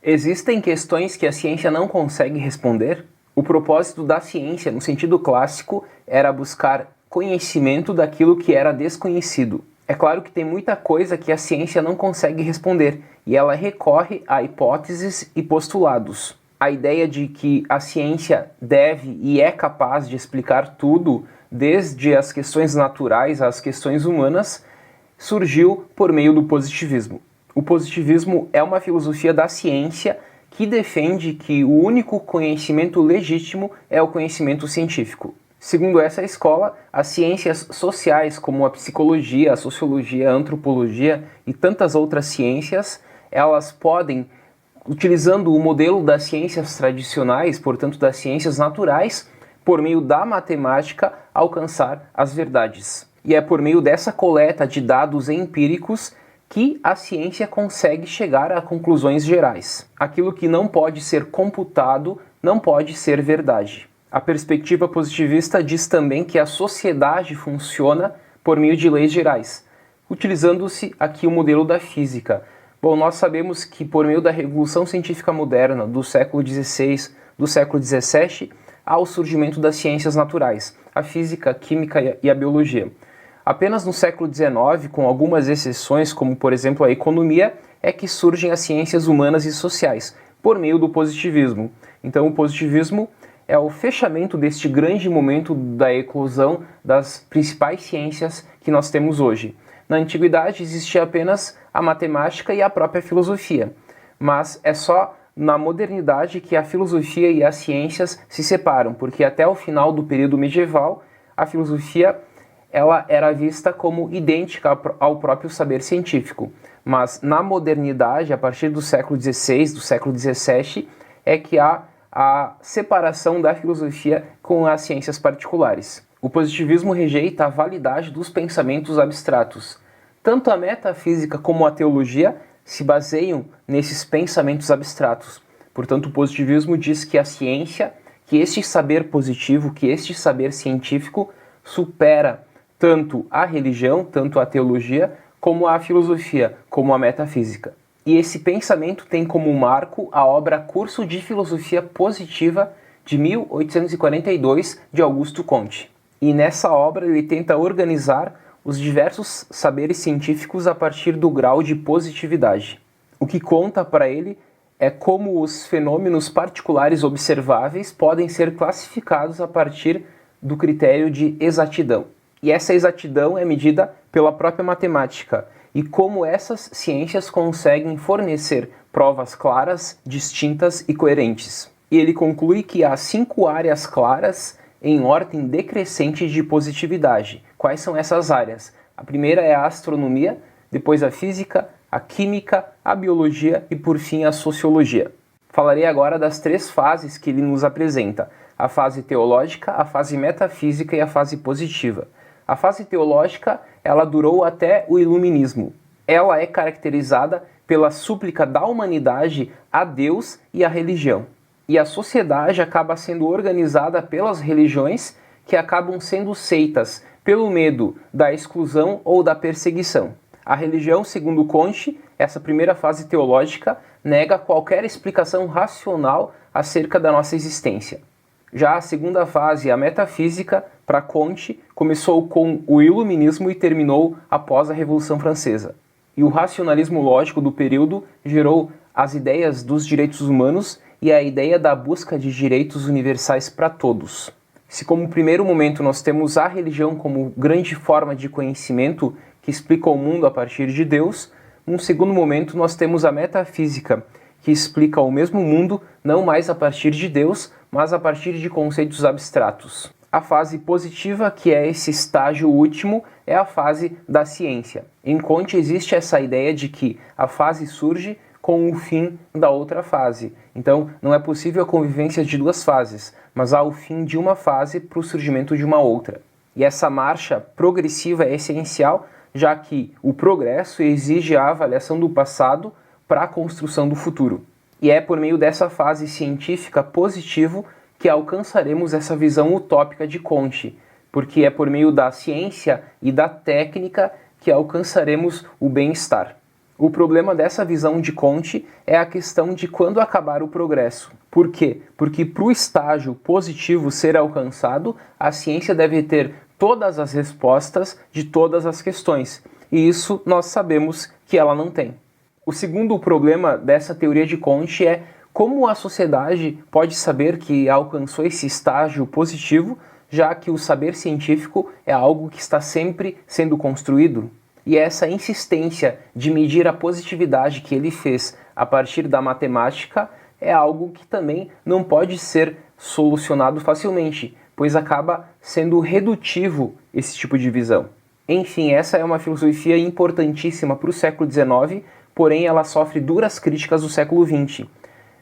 Existem questões que a ciência não consegue responder? O propósito da ciência, no sentido clássico, era buscar conhecimento daquilo que era desconhecido. É claro que tem muita coisa que a ciência não consegue responder, e ela recorre a hipóteses e postulados. A ideia de que a ciência deve e é capaz de explicar tudo, desde as questões naturais às questões humanas, surgiu por meio do positivismo. O positivismo é uma filosofia da ciência que defende que o único conhecimento legítimo é o conhecimento científico. Segundo essa escola, as ciências sociais, como a psicologia, a sociologia, a antropologia e tantas outras ciências, elas podem, utilizando o modelo das ciências tradicionais, portanto das ciências naturais, por meio da matemática, alcançar as verdades. E é por meio dessa coleta de dados empíricos que a ciência consegue chegar a conclusões gerais. Aquilo que não pode ser computado não pode ser verdade. A perspectiva positivista diz também que a sociedade funciona por meio de leis gerais, utilizando-se aqui o modelo da física. Bom, nós sabemos que por meio da Revolução Científica Moderna do século XVI, do século XVII, há o surgimento das ciências naturais, a física, a química e a biologia. Apenas no século XIX, com algumas exceções, como por exemplo a economia, é que surgem as ciências humanas e sociais, por meio do positivismo. Então o positivismo é o fechamento deste grande momento da eclosão das principais ciências que nós temos hoje. Na antiguidade existia apenas a matemática e a própria filosofia, mas é só na modernidade que a filosofia e as ciências se separam, porque até o final do período medieval a filosofia ela era vista como idêntica ao próprio saber científico. Mas na modernidade, a partir do século XVI, do século XVII, é que há a separação da filosofia com as ciências particulares. O positivismo rejeita a validade dos pensamentos abstratos. Tanto a metafísica como a teologia se baseiam nesses pensamentos abstratos. Portanto, o positivismo diz que a ciência, que este saber positivo, que este saber científico supera tanto a religião, tanto a teologia, como a filosofia, como a metafísica. E esse pensamento tem como marco a obra Curso de Filosofia Positiva de 1842, de Augusto Comte. E nessa obra ele tenta organizar os diversos saberes científicos a partir do grau de positividade. O que conta para ele é como os fenômenos particulares observáveis podem ser classificados a partir do critério de exatidão. E essa exatidão é medida pela própria matemática, e como essas ciências conseguem fornecer provas claras, distintas e coerentes. E ele conclui que há 5 áreas claras em ordem decrescente de positividade. Quais são essas áreas? A primeira é a astronomia, depois a física, a química, a biologia e por fim a sociologia. Falarei agora das 3 fases que ele nos apresenta: a fase teológica, a fase metafísica e a fase positiva. A fase teológica, ela durou até o Iluminismo. Ela é caracterizada pela súplica da humanidade a Deus e à religião. E a sociedade acaba sendo organizada pelas religiões que acabam sendo seitas pelo medo da exclusão ou da perseguição. A religião, segundo Comte, essa primeira fase teológica, nega qualquer explicação racional acerca da nossa existência. Já a segunda fase, a metafísica, para Comte, começou com o Iluminismo e terminou após a Revolução Francesa. E o racionalismo lógico do período gerou as ideias dos direitos humanos e a ideia da busca de direitos universais para todos. Se como primeiro momento nós temos a religião como grande forma de conhecimento que explica o mundo a partir de Deus, num segundo momento nós temos a metafísica, que explica o mesmo mundo não mais a partir de Deus, mas a partir de conceitos abstratos. A fase positiva, que é esse estágio último, é a fase da ciência. Em Comte existe essa ideia de que a fase surge com o fim da outra fase. Então, não é possível a convivência de 2 fases, mas há o fim de uma fase para o surgimento de uma outra. E essa marcha progressiva é essencial, já que o progresso exige a avaliação do passado para a construção do futuro. E é por meio dessa fase científica positivo que alcançaremos essa visão utópica de Comte, porque é por meio da ciência e da técnica que alcançaremos o bem-estar. O problema dessa visão de Comte é a questão de quando acabar o progresso. Por quê? Porque para o estágio positivo ser alcançado, a ciência deve ter todas as respostas de todas as questões. E isso nós sabemos que ela não tem. O segundo problema dessa teoria de Comte é como a sociedade pode saber que alcançou esse estágio positivo, já que o saber científico é algo que está sempre sendo construído. E essa insistência de medir a positividade que ele fez a partir da matemática é algo que também não pode ser solucionado facilmente, pois acaba sendo redutivo esse tipo de visão. Enfim, essa é uma filosofia importantíssima para o século XIX, porém ela sofre duras críticas do século XX.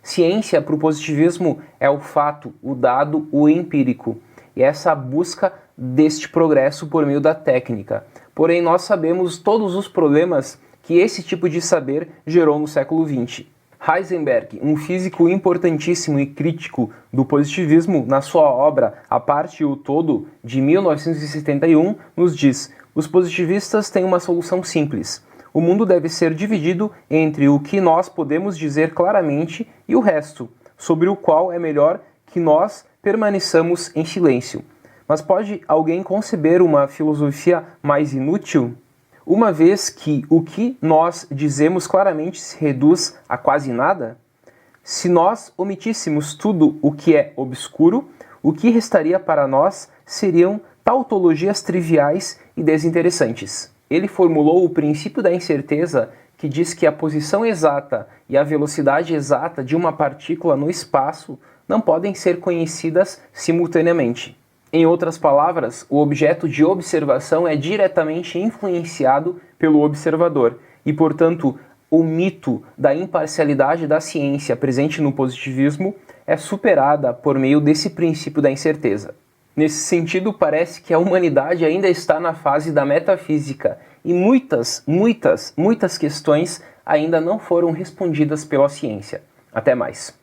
Ciência para o positivismo é o fato, o dado, o empírico, e essa busca deste progresso por meio da técnica. Porém, nós sabemos todos os problemas que esse tipo de saber gerou no século XX. Heisenberg, um físico importantíssimo e crítico do positivismo, na sua obra A Parte e o Todo, de 1971, nos diz: os positivistas têm uma solução simples. O mundo deve ser dividido entre o que nós podemos dizer claramente e o resto, sobre o qual é melhor que nós permaneçamos em silêncio. Mas pode alguém conceber uma filosofia mais inútil? Uma vez que o que nós dizemos claramente se reduz a quase nada? Se nós omitíssemos tudo o que é obscuro, o que restaria para nós seriam tautologias triviais e desinteressantes. Ele formulou o princípio da incerteza, que diz que a posição exata e a velocidade exata de uma partícula no espaço não podem ser conhecidas simultaneamente. Em outras palavras, o objeto de observação é diretamente influenciado pelo observador e, portanto, o mito da imparcialidade da ciência presente no positivismo é superada por meio desse princípio da incerteza. Nesse sentido, parece que a humanidade ainda está na fase da metafísica e muitas questões ainda não foram respondidas pela ciência. Até mais.